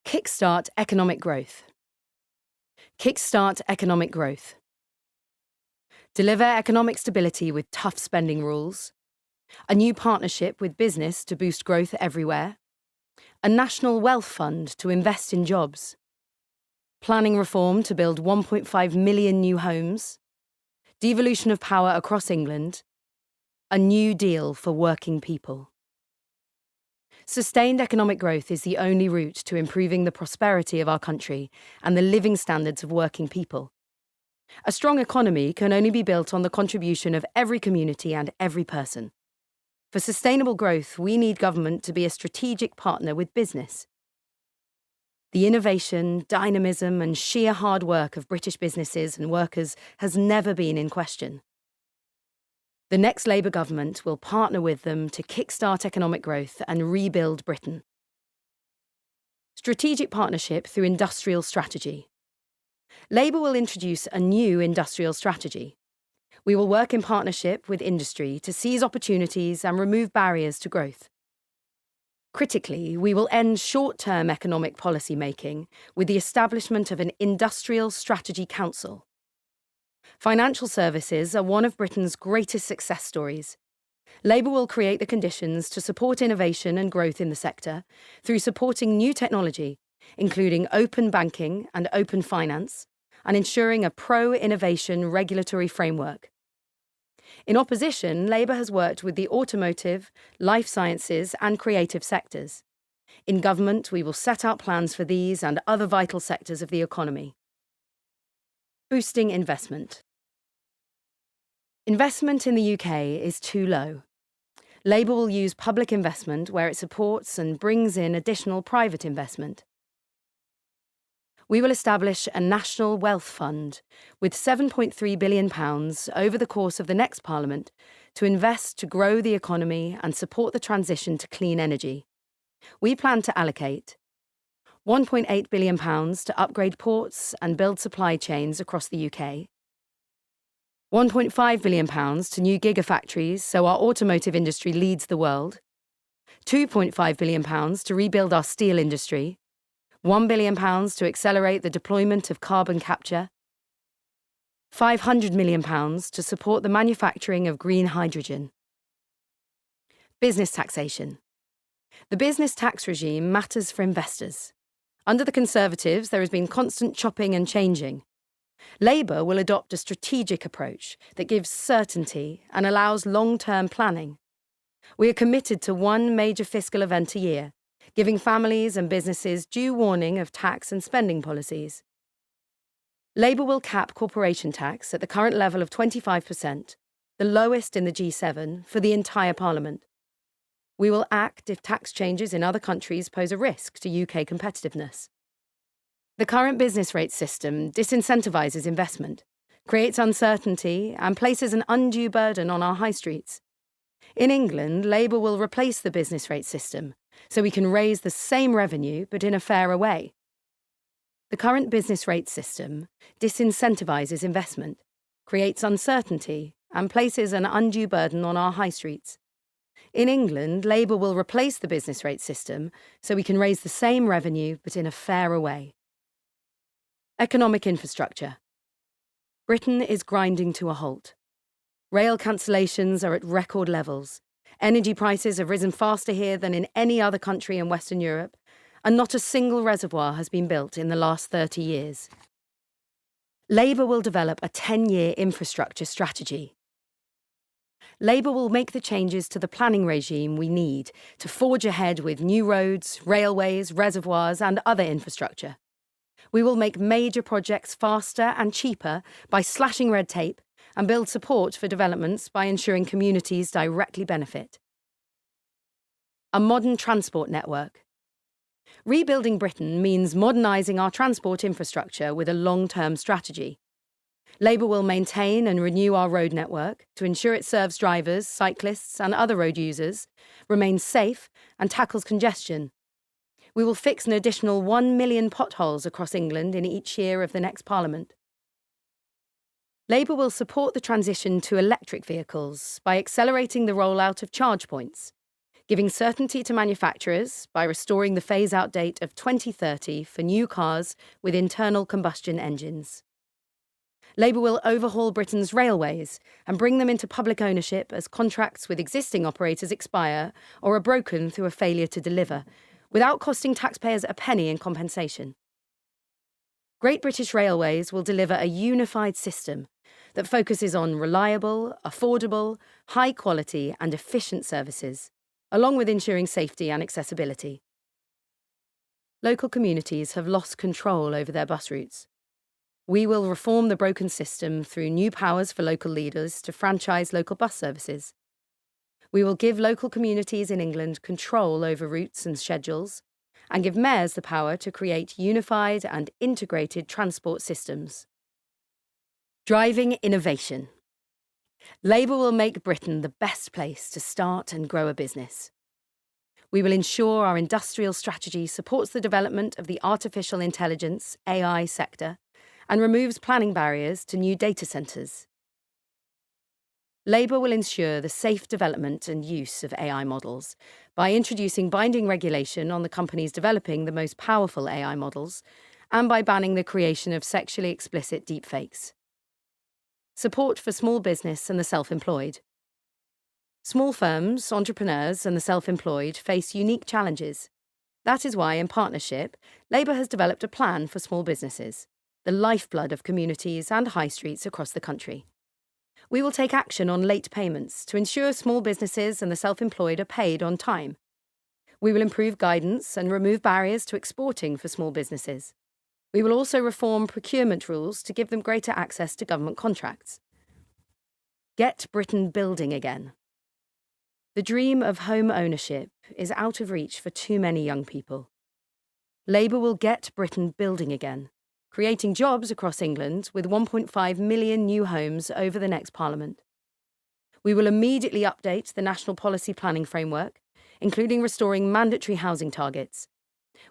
Kickstart economic growth. Kickstart economic growth. Deliver economic stability with tough spending rules. A new partnership with business to boost growth everywhere. A national wealth fund to invest in jobs. Planning reform to build 1.5 million new homes. Devolution of power across England. A new deal for working people. Sustained economic growth is the only route to improving the prosperity of our country and the living standards of working people. A strong economy can only be built on the contribution of every community and every person. For sustainable growth, we need government to be a strategic partner with business. The innovation, dynamism, and sheer hard work of British businesses and workers has never been in question. The next Labour government will partner with them to kickstart economic growth and rebuild Britain. Strategic partnership through industrial strategy. Labour will introduce a new industrial strategy. We will work in partnership with industry to seize opportunities and remove barriers to growth. Critically, we will end short-term economic policy making with the establishment of an Industrial Strategy Council. Financial services are one of Britain's greatest success stories. Labour will create the conditions to support innovation and growth in the sector through supporting new technology, including open banking and open finance, and ensuring a pro-innovation regulatory framework. In opposition, Labour has worked with the automotive, life sciences and creative sectors. In government, we will set out plans for these and other vital sectors of the economy. Boosting investment. Investment in the UK is too low. Labour will use public investment where it supports and brings in additional private investment. We will establish a national wealth fund with £7.3 billion over the course of the next Parliament to invest to grow the economy and support the transition to clean energy. We plan to allocate £1.8 billion to upgrade ports and build supply chains across the UK, £1.5 billion to new gigafactories so our automotive industry leads the world, £2.5 billion to rebuild our steel industry, £1 billion to accelerate the deployment of carbon capture, £500 million to support the manufacturing of green hydrogen. Business taxation. The business tax regime matters for investors. Under the Conservatives, there has been constant chopping and changing. Labour will adopt a strategic approach that gives certainty and allows long-term planning. We are committed to one major fiscal event a year, giving families and businesses due warning of tax and spending policies. Labour will cap corporation tax at the current level of 25%, the lowest in the G7, for the entire Parliament. We will act if tax changes in other countries pose a risk to UK competitiveness. The current business rate system disincentivises investment, creates uncertainty, and places an undue burden on our high streets. In England, Labour will replace the business rate system so we can raise the same revenue but in a fairer way. The current business rate system disincentivises investment, creates uncertainty, and places an undue burden on our high streets. In England, Labour will replace the business rate system so we can raise the same revenue but in a fairer way. Economic infrastructure. Britain is grinding to a halt. Rail cancellations are at record levels. Energy prices have risen faster here than in any other country in Western Europe, and not a single reservoir has been built in the last 30 years. Labour will develop a 10-year infrastructure strategy. Labour will make the changes to the planning regime we need to forge ahead with new roads, railways, reservoirs, and other infrastructure. We will make major projects faster and cheaper by slashing red tape and build support for developments by ensuring communities directly benefit. A modern transport network. Rebuilding Britain means modernising our transport infrastructure with a long-term strategy. Labour will maintain and renew our road network to ensure it serves drivers, cyclists and other road users, remains safe and tackles congestion. We will fix an additional 1 million potholes across England in each year of the next Parliament. Labour will support the transition to electric vehicles by accelerating the rollout of charge points, giving certainty to manufacturers by restoring the phase-out date of 2030 for new cars with internal combustion engines. Labour will overhaul Britain's railways and bring them into public ownership as contracts with existing operators expire or are broken through a failure to deliver, without costing taxpayers a penny in compensation. Great British Railways will deliver a unified system that focuses on reliable, affordable, high-quality and efficient services, along with ensuring safety and accessibility. Local communities have lost control over their bus routes. We will reform the broken system through new powers for local leaders to franchise local bus services. We will give local communities in England control over routes and schedules, and give mayors the power to create unified and integrated transport systems. Driving innovation. Labour will make Britain the best place to start and grow a business. We will ensure our industrial strategy supports the development of the artificial intelligence (AI) sector and removes planning barriers to new data centres. Labour will ensure the safe development and use of AI models by introducing binding regulation on the companies developing the most powerful AI models and by banning the creation of sexually explicit deepfakes. Support for small business and the self-employed. Small firms, entrepreneurs and the self-employed face unique challenges. That is why, in partnership, Labour has developed a plan for small businesses, the lifeblood of communities and high streets across the country. We will take action on late payments to ensure small businesses and the self-employed are paid on time. We will improve guidance and remove barriers to exporting for small businesses. We will also reform procurement rules to give them greater access to government contracts. Get Britain building again. The dream of home ownership is out of reach for too many young people. Labour will get Britain building again, creating jobs across England with 1.5 million new homes over the next Parliament. We will immediately update the National Policy Planning Framework, including restoring mandatory housing targets.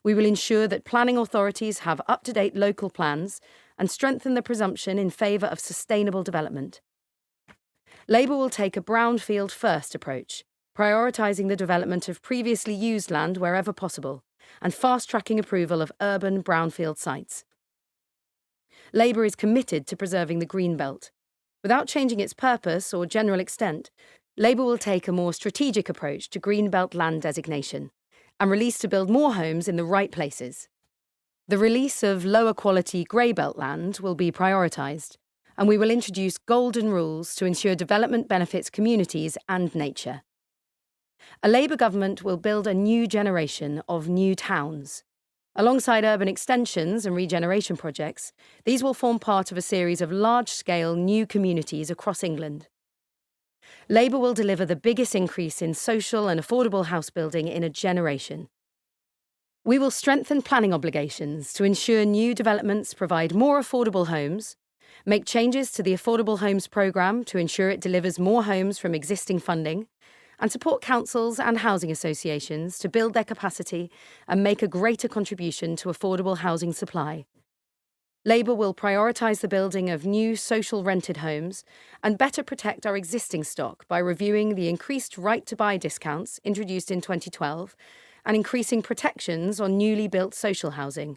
We will ensure that planning authorities have up-to-date local plans and strengthen the presumption in favour of sustainable development. Labour will take a brownfield-first approach, prioritising the development of previously used land wherever possible and fast-tracking approval of urban brownfield sites. Labour is committed to preserving the Green Belt. Without changing its purpose or general extent, Labour will take a more strategic approach to Green Belt land designation and release to build more homes in the right places. The release of lower-quality grey belt land will be prioritised, and we will introduce golden rules to ensure development benefits communities and nature. A Labour government will build a new generation of new towns. Alongside urban extensions and regeneration projects, these will form part of a series of large-scale new communities across England. Labour will deliver the biggest increase in social and affordable house building in a generation. We will strengthen planning obligations to ensure new developments provide more affordable homes, make changes to the Affordable Homes Programme to ensure it delivers more homes from existing funding, and support councils and housing associations to build their capacity and make a greater contribution to affordable housing supply. Labour will prioritise the building of new social rented homes and better protect our existing stock by reviewing the increased right-to-buy discounts introduced in 2012 and increasing protections on newly built social housing.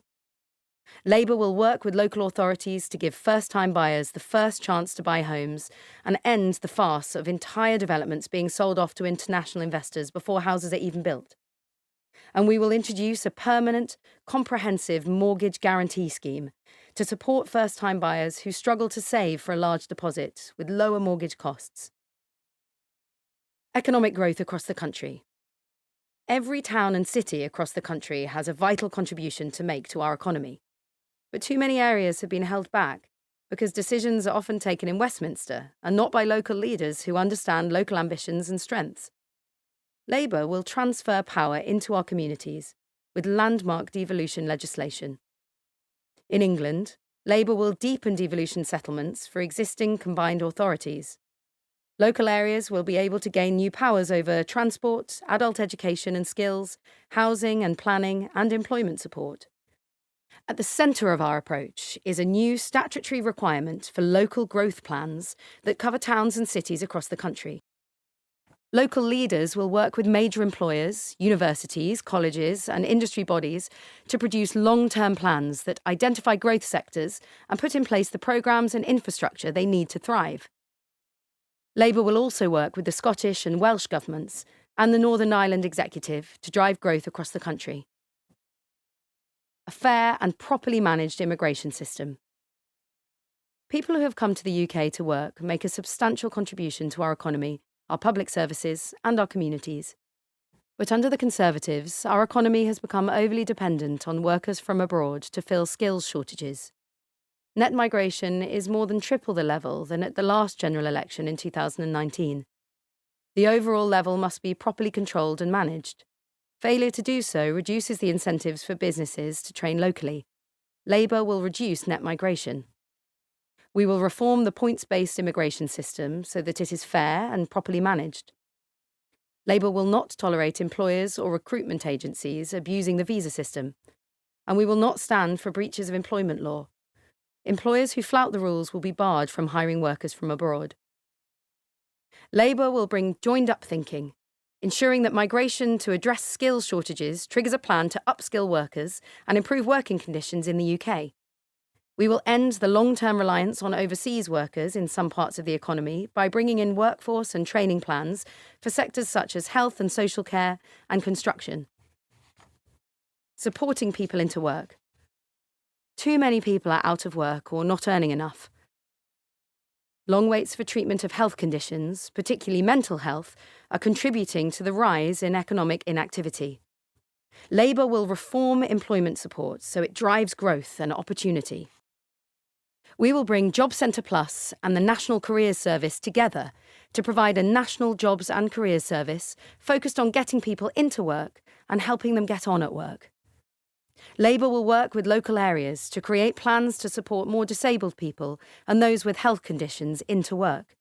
Labour will work with local authorities to give first-time buyers the first chance to buy homes and end the farce of entire developments being sold off to international investors before houses are even built. And we will introduce a permanent, comprehensive mortgage guarantee scheme to support first-time buyers who struggle to save for a large deposit with lower mortgage costs. Economic growth across the country. Every town and city across the country has a vital contribution to make to our economy. But too many areas have been held back because decisions are often taken in Westminster and not by local leaders who understand local ambitions and strengths. Labour will transfer power into our communities with landmark devolution legislation. In England, Labour will deepen devolution settlements for existing combined authorities. Local areas will be able to gain new powers over transport, adult education and skills, housing and planning, and employment support. At the centre of our approach is a new statutory requirement for local growth plans that cover towns and cities across the country. Local leaders will work with major employers, universities, colleges, and industry bodies to produce long-term plans that identify growth sectors and put in place the programmes and infrastructure they need to thrive. Labour will also work with the Scottish and Welsh governments and the Northern Ireland Executive to drive growth across the country. A fair and properly managed immigration system. People who have come to the UK to work make a substantial contribution to our economy, our public services, and our communities. But under the Conservatives, our economy has become overly dependent on workers from abroad to fill skills shortages. Net migration is more than triple the level than at the last general election in 2019. The overall level must be properly controlled and managed. Failure to do so reduces the incentives for businesses to train locally. Labour will reduce net migration. We will reform the points-based immigration system so that it is fair and properly managed. Labour will not tolerate employers or recruitment agencies abusing the visa system, and we will not stand for breaches of employment law. Employers who flout the rules will be barred from hiring workers from abroad. Labour will bring joined-up thinking, ensuring that migration to address skills shortages triggers a plan to upskill workers and improve working conditions in the UK. We will end the long-term reliance on overseas workers in some parts of the economy by bringing in workforce and training plans for sectors such as health and social care and construction. Supporting people into work. Too many people are out of work or not earning enough. Long waits for treatment of health conditions, particularly mental health, are contributing to the rise in economic inactivity. Labour will reform employment support so it drives growth and opportunity. We will bring Job Centre Plus and the National Careers Service together to provide a national jobs and careers service focused on getting people into work and helping them get on at work. Labour will work with local areas to create plans to support more disabled people and those with health conditions into work.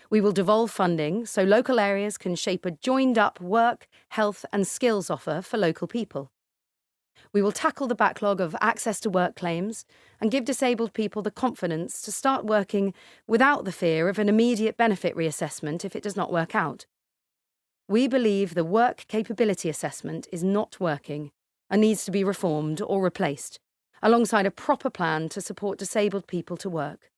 We will devolve funding so local areas can shape a joined-up work, health and skills offer for local people. We will tackle the backlog of access to work claims and give disabled people the confidence to start working without the fear of an immediate benefit reassessment if it does not work out. We believe the work capability assessment is not working and needs to be reformed or replaced, alongside a proper plan to support disabled people to work.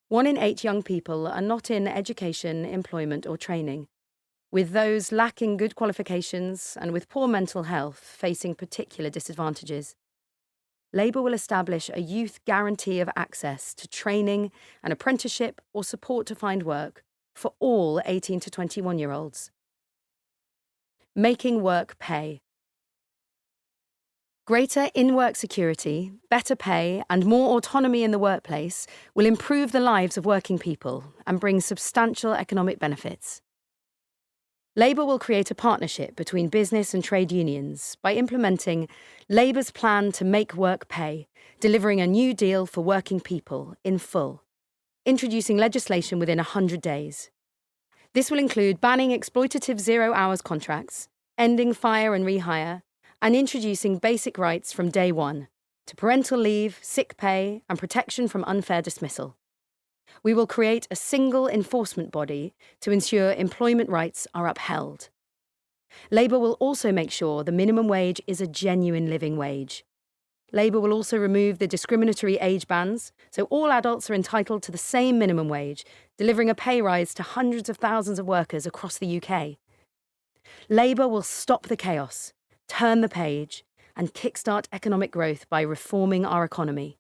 1 in 8 young people are not in education, employment or training, with those lacking good qualifications and with poor mental health facing particular disadvantages. Labour will establish a youth guarantee of access to training, an apprenticeship or support to find work for all 18 to 21-year-olds. Making work pay. Greater in-work security, better pay and more autonomy in the workplace will improve the lives of working people and bring substantial economic benefits. Labour will create a partnership between business and trade unions by implementing Labour's plan to make work pay, delivering a new deal for working people in full, introducing legislation within 100 days. This will include banning exploitative zero-hours contracts, ending fire and rehire, and introducing basic rights from day one to parental leave, sick pay, and protection from unfair dismissal. We will create a single enforcement body to ensure employment rights are upheld. Labour will also make sure the minimum wage is a genuine living wage. Labour will also remove the discriminatory age bans, so all adults are entitled to the same minimum wage, delivering a pay rise to hundreds of thousands of workers across the UK. Labour will stop the chaos, turn the page, and kickstart economic growth by reforming our economy.